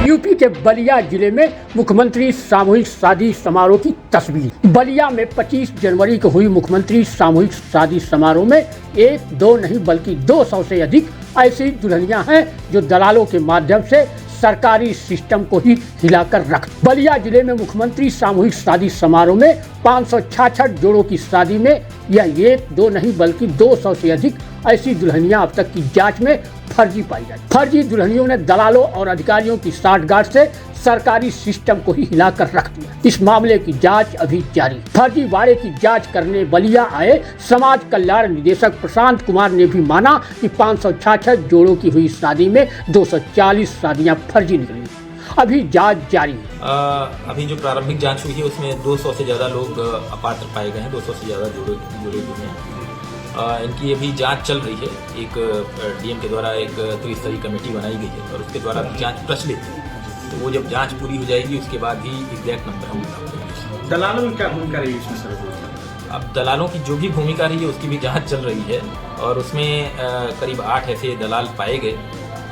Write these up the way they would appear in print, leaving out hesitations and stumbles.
UP के बलिया जिले में मुख्यमंत्री सामूहिक शादी समारोह की तस्वीर। बलिया में 25 जनवरी को हुई मुख्यमंत्री सामूहिक शादी समारोह में एक दो नहीं बल्कि 200 से अधिक ऐसी दुल्हनियां हैं जो दलालों के माध्यम से सरकारी सिस्टम को ही हिलाकर रख। बलिया जिले में मुख्यमंत्री सामूहिक शादी समारोह में 566 जोड़ों की शादी में यह एक दो नहीं बल्कि 200 से अधिक ऐसी दुल्हनियां अब तक की जांच में फर्जी पाई जाती। फर्जी दुल्हनियों ने दलालों और अधिकारियों की साठगांठ से सरकारी सिस्टम को ही हिलाकर रख दिया। इस मामले की जांच अभी जारी। फर्जी वाड़े की जांच करने बलिया आए समाज कल्याण निदेशक प्रशांत कुमार ने भी माना कि 566 जोड़ों की हुई शादी में 240 शादियां फर्जी निकली। अभी जांच जारी है। अभी जो प्रारंभिक जांच हुई है उसमें 200 से ज़्यादा लोग अपात्र पाए गए हैं। 200 से ज़्यादा जोड़े हुए हैं। इनकी अभी जांच चल रही है। एक डीएम के द्वारा एक त्रिस्तरीय कमेटी बनाई गई है और उसके द्वारा जांच प्रचलित है। तो वो जब जांच पूरी हो जाएगी उसके बाद ही एग्जैक्ट नंबर हम बता देंगे। दलालों की क्या भूमिका रही है इसमें सर? अब दलालों की जो भी भूमिका रही है उसकी भी जांच चल रही है और उसमें करीब 8 ऐसे दलाल पाए गए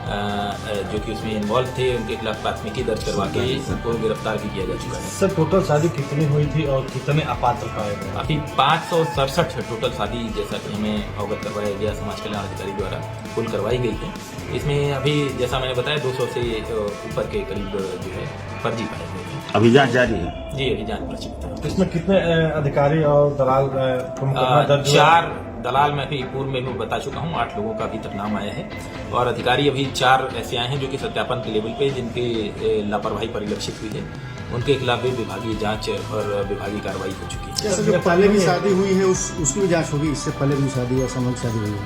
जो कि उसमें इन्वॉल्व थे। उनके खिलाफ प्राथमिकी दर्ज करवा के उनको गिरफ्तार भी किया जा चुका है। सर टोटल शादी कितनी हुई थी और कितने अपात्र पाए गए? अभी 567 टोटल शादी जैसा कि हमें अवगत करवाया गया समाज कल्याण अधिकारी द्वारा कुल करवाई गई है। इसमें अभी जैसा मैंने बताया 200 से ऊपर के करीब जो है फर्जी पाए गए हैं। अभी जांच जारी है? जी अभी जांच प्रचलित है। इसमें कितने अधिकारी और दलाल को मुकदमा दर्ज हुआ? 4 दलाल मैं अभी पूर्व में भी बता चुका हूँ। 8 लोगों का अभी तक नाम आया है और अधिकारी अभी 4 ऐसे आए हैं जो कि सत्यापन के लेवल पे जिनके लापरवाही परिलक्षित हुई है। उनके खिलाफ भी विभागीय जांच और विभागीय कार्रवाई हो चुकी है। जैसे जो पहले भी शादी हुई है उसकी भी जांच होगी? इससे पहले भी शादी या सामूहिक शादी हुई है?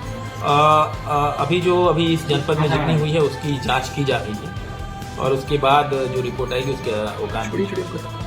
अभी इस जनपद में जितनी हुई है उसकी जांच की जा रही है और उसके बाद जो रिपोर्ट आएगी उसके उपरांत।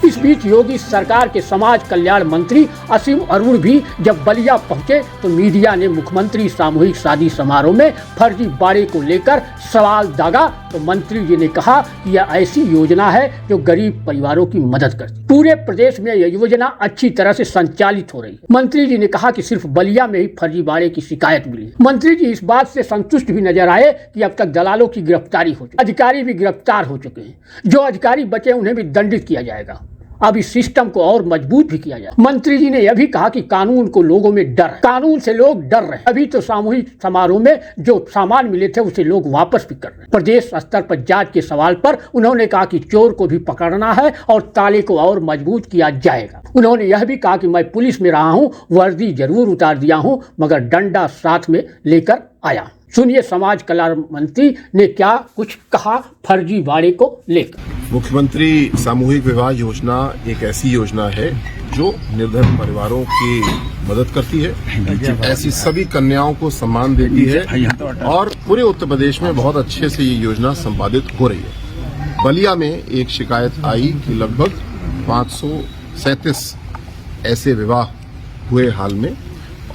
इस बीच योगी सरकार के समाज कल्याण मंत्री असीम अरुण भी जब बलिया पहुंचे तो मीडिया ने मुख्यमंत्री सामूहिक शादी समारोह में फर्जी बाड़े को लेकर सवाल दागा तो मंत्री जी ने कहा कि यह ऐसी योजना है जो गरीब परिवारों की मदद करती। पूरे प्रदेश में यह योजना अच्छी तरह से संचालित हो रही है। मंत्री जी ने कहा कि सिर्फ बलिया में ही फर्जी बाड़े की शिकायत मिली। मंत्री जी इस बात से संतुष्ट भी नजर आए कि अब तक दलालों की गिरफ्तारी हो चुकी, अधिकारी भी गिरफ्तार हो चुके हैं। जो अधिकारी बचे उन्हें भी दंडित किया जाएगा। अब इस सिस्टम को और मजबूत भी किया जाए। मंत्री जी ने यह भी कहा कि कानून को लोगों में डर है, कानून से लोग डर रहे हैं। अभी तो सामूहिक समारोह में जो सामान मिले थे उसे लोग वापस भी कर रहे हैं। प्रदेश स्तर पर जांच के सवाल पर उन्होंने कहा कि चोर को भी पकड़ना है और ताले को और मजबूत किया जाएगा। उन्होंने यह भी कहा कि मैं पुलिस में रहा हूँ, वर्दी जरूर उतार दिया हूँ मगर डंडा साथ में लेकर आया। सुनिए समाज कल्याण मंत्री ने क्या कुछ कहा फर्जी बाड़े को लेकर। मुख्यमंत्री सामूहिक विवाह योजना एक ऐसी योजना है जो निर्धन परिवारों की मदद करती है। ऐसी सभी कन्याओं को सम्मान देती है और पूरे उत्तर प्रदेश में बहुत अच्छे से ये योजना संपादित हो रही है। बलिया में एक शिकायत आई कि लगभग 537 ऐसे विवाह हुए हाल में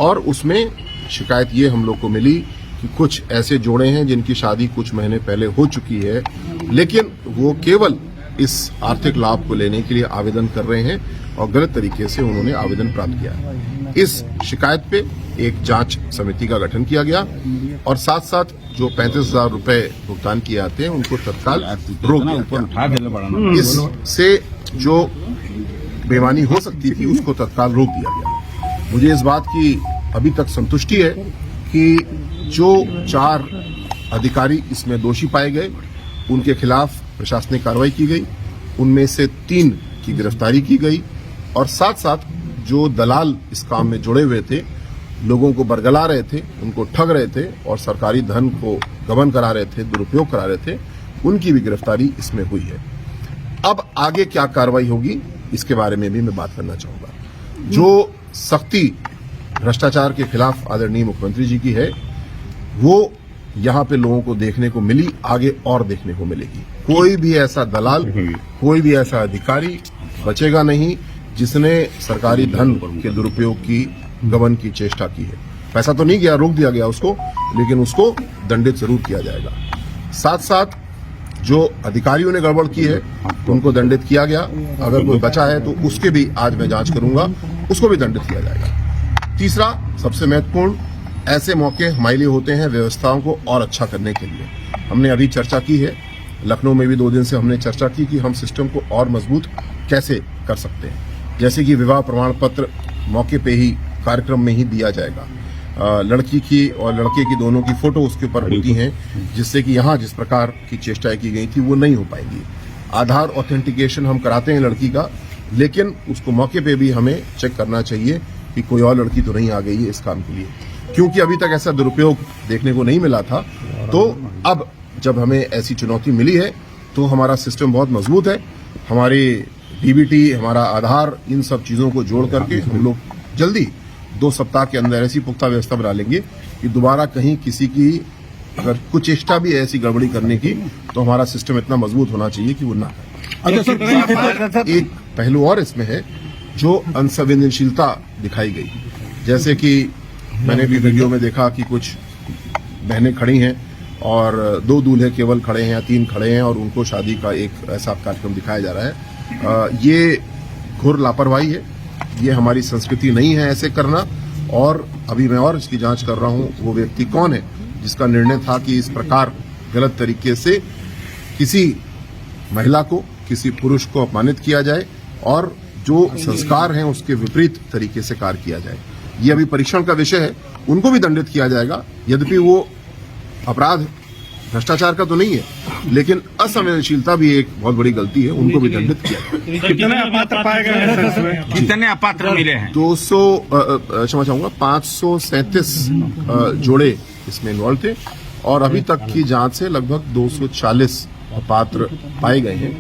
और उसमें शिकायत ये हम लोग को मिली कि कुछ ऐसे जोड़े हैं जिनकी शादी कुछ महीने पहले हो चुकी है लेकिन वो केवल इस आर्थिक लाभ को लेने के लिए आवेदन कर रहे हैं और गलत तरीके से उन्होंने आवेदन प्राप्त किया। इस शिकायत पे एक जांच समिति का गठन किया गया और साथ साथ जो 35,000 रुपए भुगतान किए जाते हैं उनको तत्काल रोक दिया गया। इससे जो बेईमानी हो सकती थी उसको तत्काल रोक दिया गया। मुझे इस बात की अभी तक संतुष्टि है कि जो 4 अधिकारी इसमें दोषी पाए गए उनके खिलाफ प्रशासनिक कार्रवाई की गई। उनमें से 3 की गिरफ्तारी की गई और साथ साथ जो दलाल इस काम में जुड़े हुए थे, लोगों को बरगला रहे थे, उनको ठग रहे थे और सरकारी धन को गबन करा रहे थे, दुरुपयोग करा रहे थे, उनकी भी गिरफ्तारी इसमें हुई है। अब आगे क्या कार्रवाई होगी इसके बारे में भी मैं बात करना चाहूंगा। जो सख्ती भ्रष्टाचार के खिलाफ आदरणीय मुख्यमंत्री जी की है वो यहाँ पे लोगों को देखने को मिली, आगे और देखने को मिलेगी। कोई भी ऐसा दलाल, कोई भी ऐसा अधिकारी बचेगा नहीं जिसने सरकारी धन के दुरुपयोग की गबन की चेष्टा की है। पैसा तो नहीं गया, रोक दिया गया उसको, लेकिन उसको दंडित जरूर किया जाएगा। साथ साथ जो अधिकारियों ने गड़बड़ की है उनको दंडित किया गया। अगर कोई बचा है तो उसके भी आज मैं जांच करूंगा, उसको भी दंडित किया जाएगा। तीसरा सबसे महत्वपूर्ण, ऐसे मौके हमारे लिए होते हैं व्यवस्थाओं को और अच्छा करने के लिए। हमने अभी चर्चा की है लखनऊ में भी 2 दिन से हमने चर्चा की कि हम सिस्टम को और मजबूत कैसे कर सकते हैं। जैसे कि विवाह प्रमाण पत्र मौके पे ही कार्यक्रम में ही दिया जाएगा, लड़की की और लड़के की दोनों की फोटो उसके ऊपर होती हैं, जिससे कि यहाँ जिस प्रकार की चेष्टाएं की गई थी वो नहीं हो पाएंगी। आधार ऑथेंटिकेशन हम कराते हैं लड़की का, लेकिन उसको मौके पे भी हमें चेक करना चाहिए कि कोई और लड़की तो नहीं आ गई है इस काम के लिए, क्योंकि अभी तक ऐसा दुरुपयोग देखने को नहीं मिला था। तो अब जब हमें ऐसी चुनौती मिली है तो हमारा सिस्टम बहुत मजबूत है। हमारे डीबीटी, हमारा आधार, इन सब चीजों को जोड़ करके हम लोग जल्दी 2 सप्ताह के अंदर ऐसी पुख्ता व्यवस्था बना लेंगे कि दोबारा कहीं किसी की अगर कुछ चेष्टा भी है ऐसी गड़बड़ी करने की तो हमारा सिस्टम इतना मजबूत होना चाहिए कि वो ना करे। एक पहलू और इसमें है जो अनसंवेदनशीलता दिखाई गई, जैसे कि मैंने भी वीडियो में देखा कि कुछ बहनें खड़ी हैं और 2 दूल्हे केवल खड़े हैं या 3 खड़े हैं और उनको शादी का एक ऐसा कार्यक्रम दिखाया जा रहा है। ये घोर लापरवाही है, ये हमारी संस्कृति नहीं है ऐसे करना। और अभी मैं और इसकी जांच कर रहा हूं वो व्यक्ति कौन है जिसका निर्णय था कि इस प्रकार गलत तरीके से किसी महिला को, किसी पुरुष को अपमानित किया जाए और जो संस्कार हैं उसके विपरीत तरीके से कार्य किया जाए। ये अभी परीक्षण का विषय है, उनको भी दंडित किया जाएगा। यद्यपि वो अपराध भ्रष्टाचार का तो नहीं है, लेकिन असंवेदनशीलता भी एक बहुत बड़ी गलती है, उनको भी दंडित किया जाएगा। कितने अपात्र पाए गए हैं इसमें? कितने अपात्र मिले हैं? 200 क्षमा चाहूंगा 537 जोड़े इसमें इन्वॉल्व थे और अभी तक की जांच से लगभग 240 अपात्र पाए गए हैं।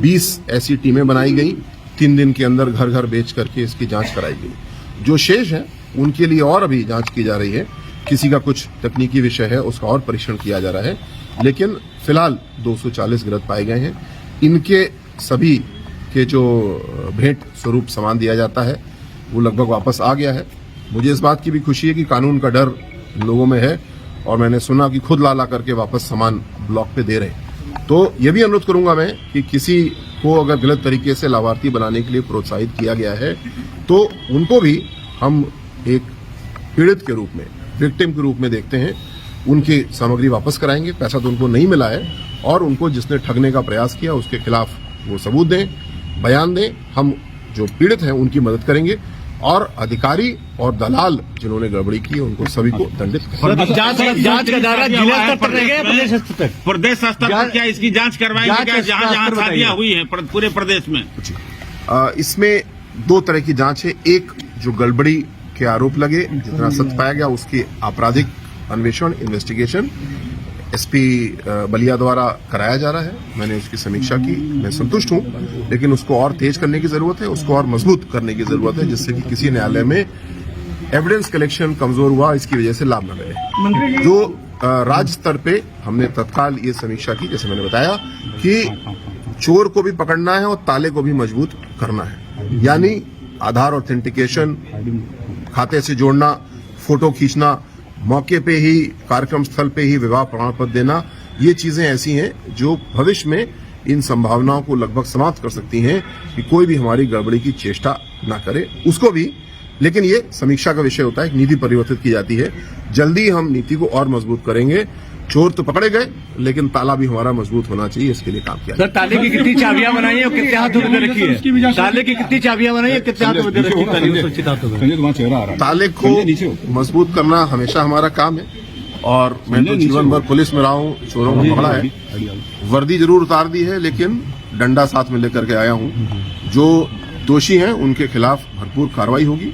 20 ऐसी टीमें बनाई गई, 3 दिन के अंदर घर घर बेच करके इसकी जांच कराई गई। जो शेष है उनके लिए और अभी जांच की जा रही है, किसी का कुछ तकनीकी विषय है उसका और परीक्षण किया जा रहा है, लेकिन फिलहाल 240 गिरफ्त पाए गए हैं। इनके सभी के जो भेंट स्वरूप सामान दिया जाता है वो लगभग वापस आ गया है। मुझे इस बात की भी खुशी है कि कानून का डर लोगों में है और मैंने सुना कि खुद ला करके वापस सामान ब्लॉक पे दे रहे हैं। तो ये भी अनुरोध करूंगा मैं कि किसी को अगर गलत तरीके से लाभार्थी बनाने के लिए प्रोत्साहित किया गया है तो उनको भी हम एक पीड़ित के रूप में, विक्टिम के रूप में देखते हैं। उनकी सामग्री वापस कराएंगे, पैसा तो उनको नहीं मिला है, और उनको जिसने ठगने का प्रयास किया उसके खिलाफ वो सबूत दें, बयान दें। हम जो पीड़ित हैं उनकी मदद करेंगे और अधिकारी और दलाल जिन्होंने गड़बड़ी की उनको सभी को दंडित करेंगे। जांच का दायरा जिला स्तर पर रहेगा, प्रदेश स्तर तक? प्रदेश स्तर पर क्या इसकी जांच करवाएंगे क्या, जहां जहां शादियां हुई हैं पूरे प्रदेश में? इसमें 2 तरह की जांच है। एक जो गड़बड़ी के आरोप लगे, जितना सत्य पाया गया उसकी आपराधिक अन्वेषण, इन्वेस्टिगेशन एसपी बलिया द्वारा कराया जा रहा है। मैंने उसकी समीक्षा की, मैं संतुष्ट हूं, लेकिन उसको और तेज करने की जरूरत है, उसको और मजबूत करने की जरूरत है, जिससे कि किसी न्यायालय में एविडेंस कलेक्शन कमजोर हुआ इसकी वजह से लाभ न मिले। जो राज्य स्तर पे हमने तत्काल ये समीक्षा की, जैसे मैंने बताया कि चोर को भी पकड़ना है और ताले को भी मजबूत करना है, यानी आधार ऑथेंटिकेशन, खाते से जोड़ना, फोटो खींचना, मौके पे ही कार्यक्रम स्थल पे ही विवाह प्रमाण पत्र देना, ये चीजें ऐसी हैं जो भविष्य में इन संभावनाओं को लगभग समाप्त कर सकती हैं कि कोई भी हमारी गड़बड़ी की चेष्टा ना करे। उसको भी, लेकिन ये समीक्षा का विषय होता है, एक नीति परिवर्तित की जाती है। जल्दी हम नीति को और मजबूत करेंगे। चोर तो पकड़े गए, लेकिन ताला भी हमारा मजबूत होना चाहिए, इसके लिए काम किया। सर, ताले की कितनी चाबियां बनाई है और कितने हाथों में रखी है? ताले की कितनी चाबियां बनाई है, कितने हाथों में रखी है? ताले को मजबूत करना हमेशा हमारा काम है और मैं तो जीवन भर पुलिस में रहा हूँ, चोरों को पकड़ा है, वर्दी जरूर उतार दी है, लेकिन डंडा साथ में लेकर के आया हूँ। जो दोषी हैं उनके खिलाफ भरपूर कार्रवाई होगी।